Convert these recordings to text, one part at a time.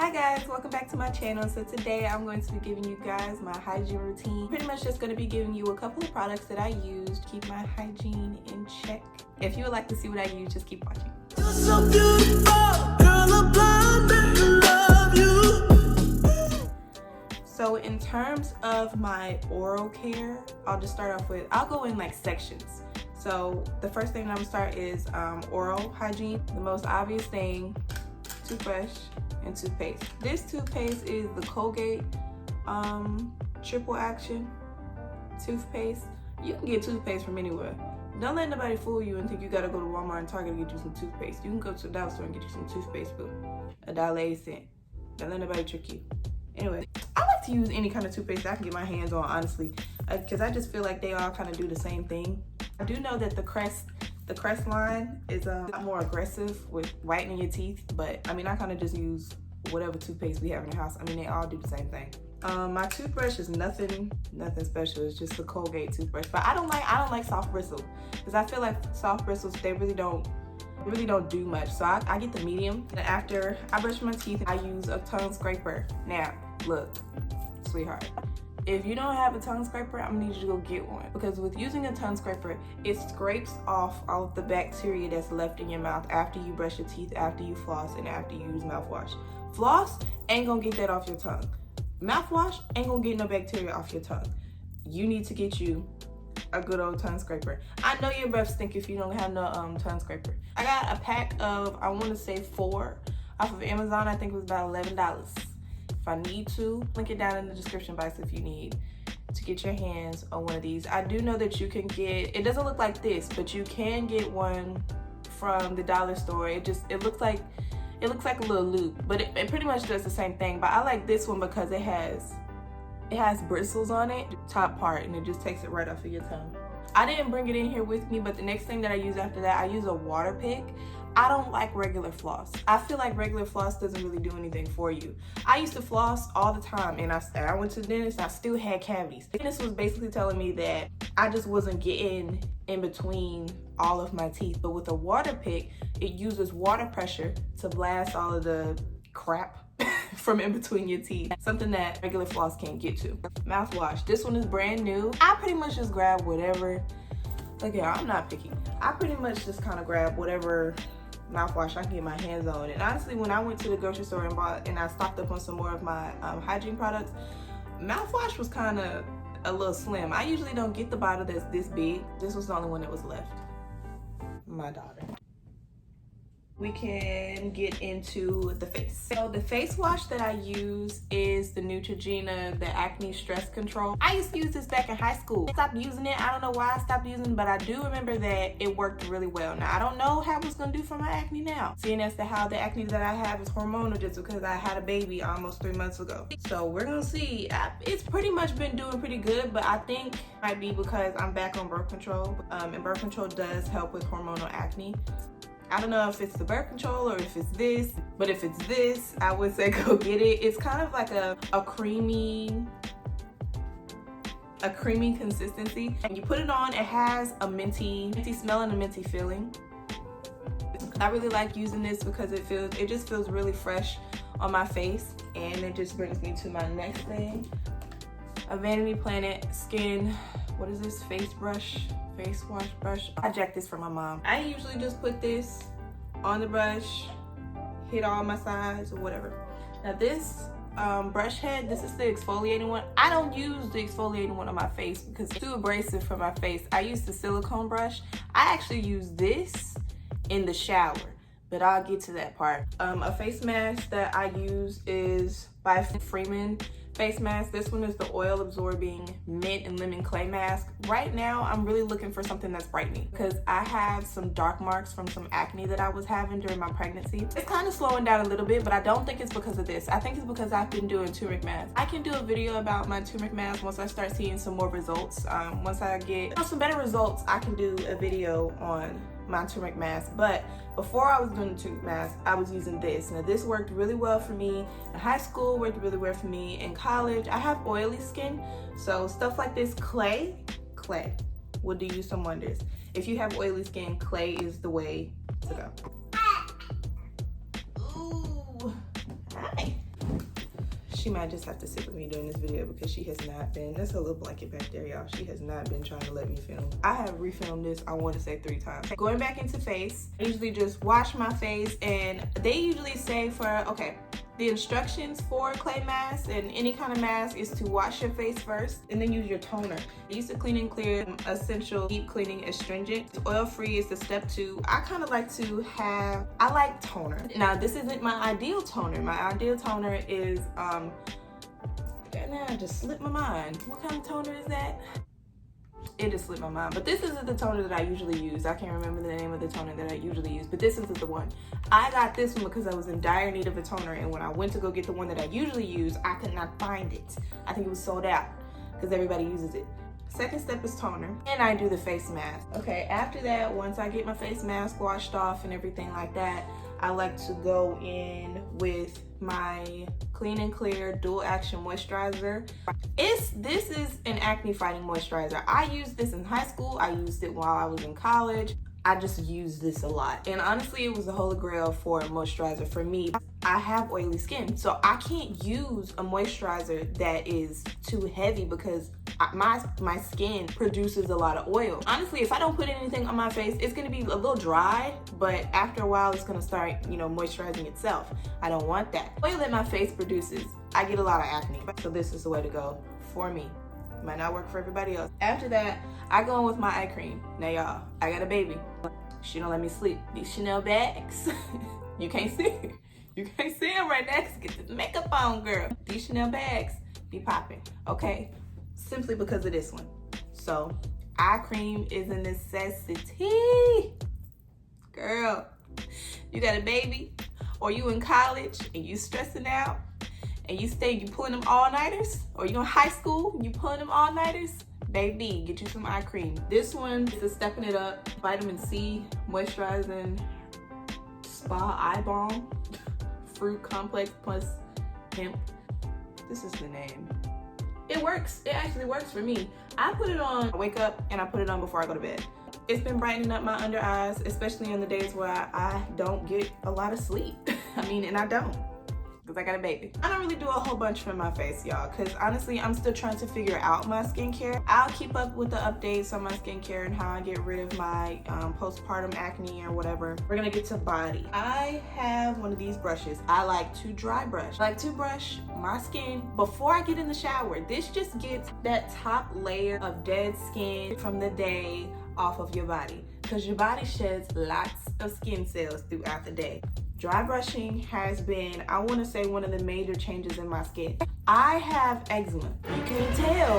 Hi guys, welcome back to my channel. So today I'm going to be giving you guys my hygiene routine. Pretty much just going to be giving you a couple of products that I use to keep my hygiene in check. If you would like to see what I use, just keep watching. You're so beautiful, girl, I'm blind, I love you. So in terms of my oral care, I'll just start off with, I'll go in like sections. So the first thing I'm gonna start is oral hygiene. The most obvious thing, toothbrush and toothpaste. This toothpaste is the Colgate triple action toothpaste. You can get toothpaste from anywhere. Don't let nobody fool you and think you gotta go to Walmart and Target to get you some toothpaste. You can go to the dollar store and get you some toothpaste for $1.80. Don't let nobody trick you. Anyway, I like to use any kind of toothpaste I can get my hands on, honestly, because I just feel like they all kind of do the same thing. I do know that the Crest line is a lot more aggressive with whitening your teeth, but I mean, I kind of just use whatever toothpaste we have in the house. I mean, they all do the same thing. My toothbrush is nothing special. It's just a Colgate toothbrush, but I don't like soft bristle because I feel like soft bristles, they really don't do much. So I get the medium, and after I brush my teeth, I use a tongue scraper. Now, look, sweetheart, if you don't have a tongue scraper, I'm gonna need you to go get one, because with using a tongue scraper, it scrapes off all of the bacteria that's left in your mouth after you brush your teeth, after you floss, and after you use mouthwash. Floss ain't gonna get that off your tongue. Mouthwash ain't gonna get no bacteria off your tongue. You need to get you a good old tongue scraper. I know your breath stink if you don't have no tongue scraper. I got a pack of, I want to say 4 off of Amazon. I think it was about $11. If I need to, link it down in the description box if you need to get your hands on one of these. I do know that you can get, it doesn't look like this, but you can get one from the dollar store. It looks like a little loop, but it pretty much does the same thing. But I like this one because it has bristles on it, top part, and it just takes it right off of your tongue. I didn't bring it in here with me, but the next thing that I use after that, I use a water pick. I don't like regular floss. I feel like regular floss doesn't really do anything for you. I used to floss all the time, and I went to the dentist, I still had cavities. The dentist was basically telling me that I just wasn't getting in between all of my teeth. But with a water pick, it uses water pressure to blast all of the crap from in between your teeth, something that regular floss can't get to. Mouthwash, this one is brand new. I pretty much just grab whatever, like, yeah, I'm not picky. I pretty much just kind of grab whatever mouthwash I can get my hands on. And honestly, when I went to the grocery store and I stocked up on some more of my hygiene products, mouthwash was kind of a little slim. I usually don't get the bottle that's this big. This was the only one that was left. My daughter. We can get into the face. So the face wash that I use is the Neutrogena, the Acne Stress Control. I used to use this back in high school. I stopped using it. I don't know why I stopped using it, but I do remember that it worked really well. Now, I don't know how it's gonna do for my acne now, seeing as to how the acne that I have is hormonal just because I had a baby almost 3 months ago. So we're gonna see. It's pretty much been doing pretty good, but I think it might be because I'm back on birth control, and birth control does help with hormonal acne. I don't know if it's the birth control or if it's this, but if it's this, I would say go get it. It's kind of like a creamy consistency. And you put it on, it has a minty smell and a minty feeling. I really like using this because it just feels really fresh on my face. And it just brings me to my next thing. A Vanity Planet Skin, what is this, face wash brush. I jacked this from my mom. I usually just put this on the brush, hit all my sides or whatever. Now this brush head, this is the exfoliating one. I don't use the exfoliating one on my face because it's too abrasive for my face. I use the silicone brush. I actually use this in the shower, but I'll get to that part. A face mask that I use is by Freeman face mask. This one is the oil absorbing mint and lemon clay mask. Right now, I'm really looking for something that's brightening because I have some dark marks from some acne that I was having during my pregnancy. It's kind of slowing down a little bit, but I don't think it's because of this. I think it's because I've been doing turmeric masks. I can do a video about my turmeric mask once I start seeing some more results. Once I get some better results, I can do a video on my turmeric mask. But before I was doing the turmeric mask, I was using this. Now this worked really well for me in high school, worked really well for me in college. I have oily skin, so stuff like this, clay will do you some wonders. If you have oily skin, clay is the way to go. Ooh, hi. She might just have to sit with me during this video because she has not been, that's a little blanket back there, y'all. She has not been trying to let me film. I have refilmed this, I want to say 3 times. Going back into face, I usually just wash my face, and they usually say the instructions for clay masks and any kind of mask is to wash your face first and then use your toner. I use the Clean and Clear Essential Deep Cleaning Astringent. Oil-free is the step 2. I kind of like to have, I like toner. Now, this isn't my ideal toner. My ideal toner is, now I just slipped my mind. What kind of toner is that? It just slipped my mind, but this isn't the toner that I usually use. I can't remember the name of the toner that I usually use, but this isn't the one. I got this one because I was in dire need of a toner, and when I went to go get the one that I usually use, I could not find it. I think it was sold out because everybody uses it. Second step is toner, and I do the face mask. Okay, after that, once I get my face mask washed off and everything like that, I like to go in with my Clean and Clear Dual Action Moisturizer. This is an acne fighting moisturizer. I used this in high school. I used it while I was in college. I just used this a lot. And honestly, it was the holy grail for a moisturizer for me. I have oily skin, so I can't use a moisturizer that is too heavy because my skin produces a lot of oil. Honestly, if I don't put anything on my face, it's gonna be a little dry, but after a while, it's gonna start, moisturizing itself. I don't want that. The oil that my face produces, I get a lot of acne. So this is the way to go for me. Might not work for everybody else. After that, I go in with my eye cream. Now y'all, I got a baby. She don't let me sleep. These Chanel bags, you can't see her. You can't see them right now because get the makeup on, girl. These Chanel bags be popping, okay? Simply because of this one. So, eye cream is a necessity. Girl, you got a baby or you in college and you stressing out and you pulling them all-nighters, or you in high school, you pulling them all-nighters, baby, get you some eye cream. This one is a stepping it up, vitamin C, moisturizing spa eye balm, fruit complex plus hemp. This is the name. It works, it actually works for me. I put it on, I wake up and I put it on before I go to bed. It's been brightening up my under eyes, especially on the days where I don't get a lot of sleep. And I don't. Because I got a baby. I don't really do a whole bunch for my face, y'all, because honestly, I'm still trying to figure out my skincare. I'll keep up with the updates on my skincare and how I get rid of my postpartum acne or whatever. We're gonna get to body. I have one of these brushes. I like to dry brush. I like to brush my skin before I get in the shower. This just gets that top layer of dead skin from the day off of your body, because your body sheds lots of skin cells throughout the day. Dry brushing has been, I want to say, one of the major changes in my skin. I have eczema. You can't tell.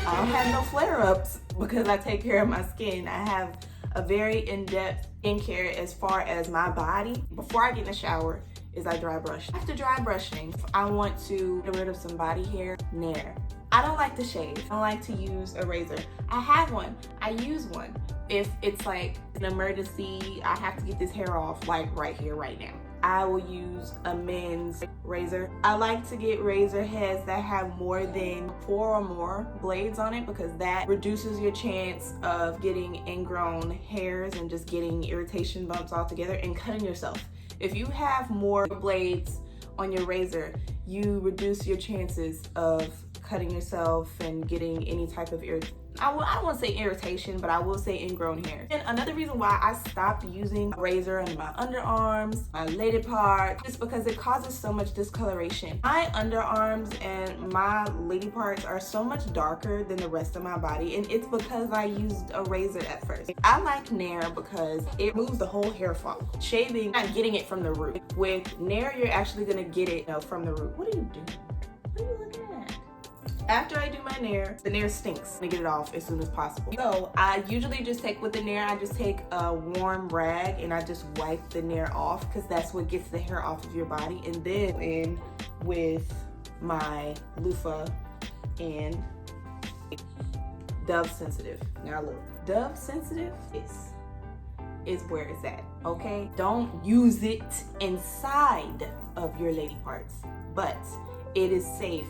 I don't have no flare-ups because I take care of my skin. I have a very in-depth skincare as far as my body. Before I get in the shower is I dry brush. After dry brushing, I want to get rid of some body hair. Nair. I don't like to shave. I don't like to use a razor. I have one. I use one. If it's like an emergency, I have to get this hair off like right here, right now, I will use a men's razor. I like to get razor heads that have more than 4 or more blades on it, because that reduces your chance of getting ingrown hairs and just getting irritation bumps altogether and cutting yourself. If you have more blades on your razor, you reduce your chances of cutting yourself and getting any type of irritation. I don't want to say irritation, but I will say ingrown hair. And another reason why I stopped using a razor in my underarms, my lady part, is because it causes so much discoloration. My underarms and my lady parts are so much darker than the rest of my body, and it's because I used a razor at first. I like Nair because it removes the whole hair follicle. Shaving, not getting it from the root. With Nair, you're actually gonna get it from the root. What are you doing? What are you looking at? After I do my Nair, the Nair stinks. I get it off as soon as possible. So I usually just take, with the Nair, I just take a warm rag and I just wipe the Nair off, because that's what gets the hair off of your body. And then in with my loofah and Dove Sensitive. Now look, Dove Sensitive is where it's at, okay? Don't use it inside of your lady parts, but it is safe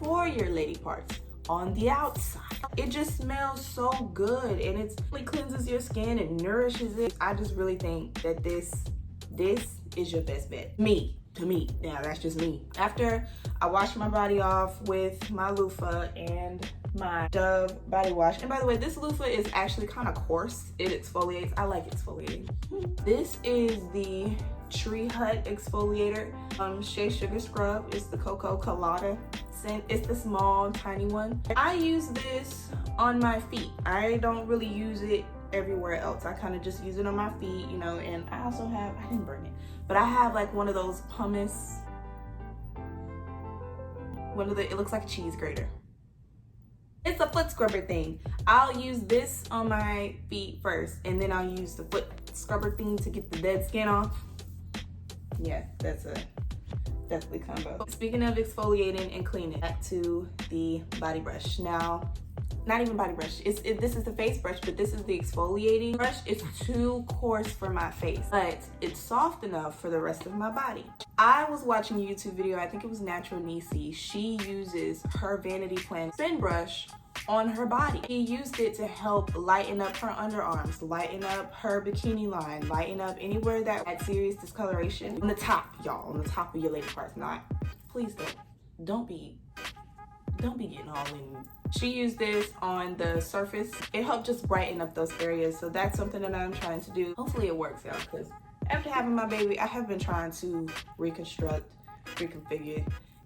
for your lady parts on the outside. It just smells so good, and it really cleanses your skin and nourishes it. I just really think that this is your best bet. Me. to me. Now that's just me. After I wash my body off with my loofah and my Dove body wash, and by the way, this loofah is actually kind of coarse. It exfoliates. I like exfoliating. This is the Tree Hut exfoliator, Shea Sugar Scrub. It's the Cocoa Colada scent. It's the small, tiny one. I use this on my feet. I don't really use it everywhere else. I kind of just use it on my feet, you know, and I also have, I didn't burn it, but I have like one of those pumice, it looks like a cheese grater. It's a foot scrubber thing. I'll use this on my feet first, and then I'll use the foot scrubber thing to get the dead skin off. Yeah, that's a definitely combo. Speaking of exfoliating and cleaning, back to the body brush. Now, not even body brush. This is the face brush, but this is the exfoliating brush. It's too coarse for my face, but it's soft enough for the rest of my body. I was watching a YouTube video, I think it was Natural Nisi. She uses her Vanity Plan spin brush on her body. She used it to help lighten up her underarms, lighten up her bikini line, lighten up anywhere that had serious discoloration. On the top, y'all, on the top of your lady parts. Not, please don't be getting all in. She used this on the surface. It helped just brighten up those areas. So that's something that I'm trying to do. Hopefully it works out, because after having my baby, I have been trying to reconfigure,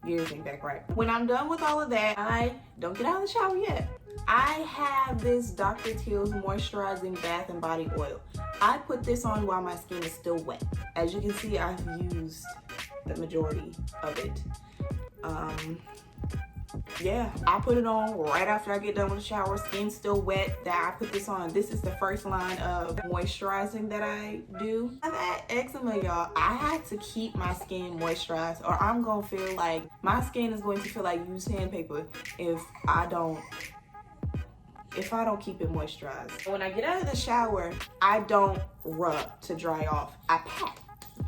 get everything back right. When I'm done with all of that, I don't get out of the shower yet. I have this Dr. Teal's Moisturizing Bath and Body Oil. I put this on while my skin is still wet. As you can see, I've used the majority of it. Yeah, I put it on right after I get done with the shower. Skin's still wet. That I put this on. This is the first line of moisturizing that I do. I've had eczema, y'all. I had to keep my skin moisturized, or I'm gonna feel like my skin is going to feel like used sandpaper if I don't keep it moisturized. When I get out of the shower, I don't rub to dry off. I pat.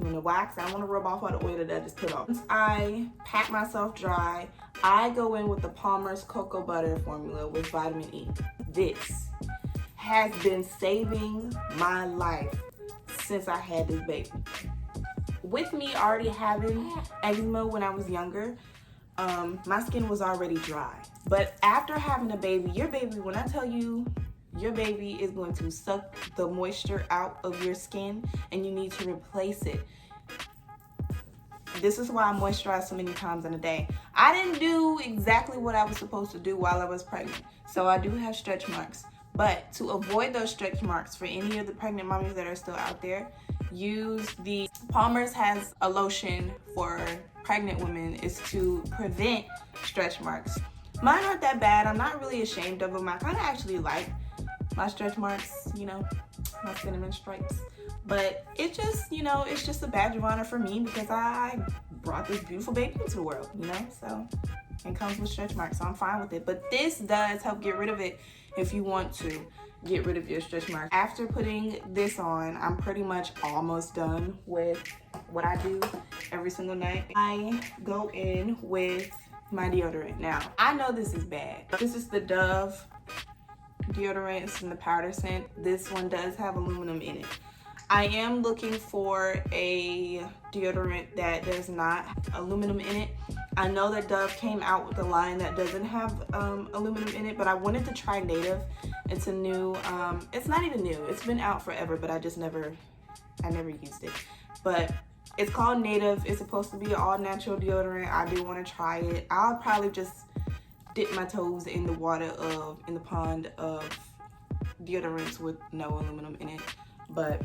You know why? Because I want to rub off all the oil that I just put on. Once I pat myself dry, I go in with the Palmer's Cocoa Butter formula with vitamin E. This has been saving my life since I had this baby. With me already having eczema when I was younger, my skin was already dry. But after having a baby, when I tell you, your baby is going to suck the moisture out of your skin and you need to replace it. This is why I moisturize so many times in a day. I didn't do exactly what I was supposed to do while I was pregnant, so I do have stretch marks. But to avoid those stretch marks, for any of the pregnant mommies that are still out there, use the Palmer's has a lotion for pregnant women. Is to prevent stretch marks. Mine aren't that bad. I'm not really ashamed of them. I kind of actually like my stretch marks, you know, my cinnamon stripes. But it just, you know, it's just a badge of honor for me because I brought this beautiful baby into the world, you know, so it comes with stretch marks, so I'm fine with it. But this does help get rid of it if you want to get rid of your stretch marks. After putting this on, I'm pretty much almost done with what I do every single night. I go in with my deodorant. Now, I know this is bad. This is the Dove deodorant. It's in the powder scent. This one does have aluminum in it. I am looking for a deodorant that does not have aluminum in it. I know that Dove came out with a line that doesn't have aluminum in it, but I wanted to try Native. It's a new, it's not even new. It's been out forever, but I never used it. But it's called Native. It's supposed to be an all-natural deodorant. I do want to try it. I'll probably just dip my toes in the pond of deodorants with no aluminum in it. But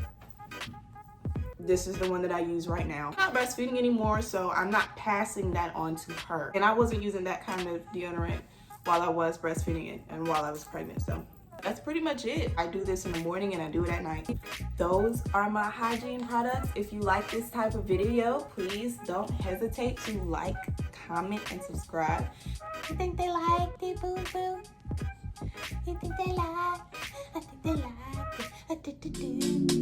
this is the one that I use right now. I'm not breastfeeding anymore, so I'm not passing that on to her. And I wasn't using that kind of deodorant while I was breastfeeding it and while I was pregnant, so that's pretty much it. I do this in the morning and I do it at night. Those are my hygiene products. If you like this type of video, please don't hesitate to like, comment, and subscribe. You think they liked it, boo-boo? You think they liked it? I think they liked it.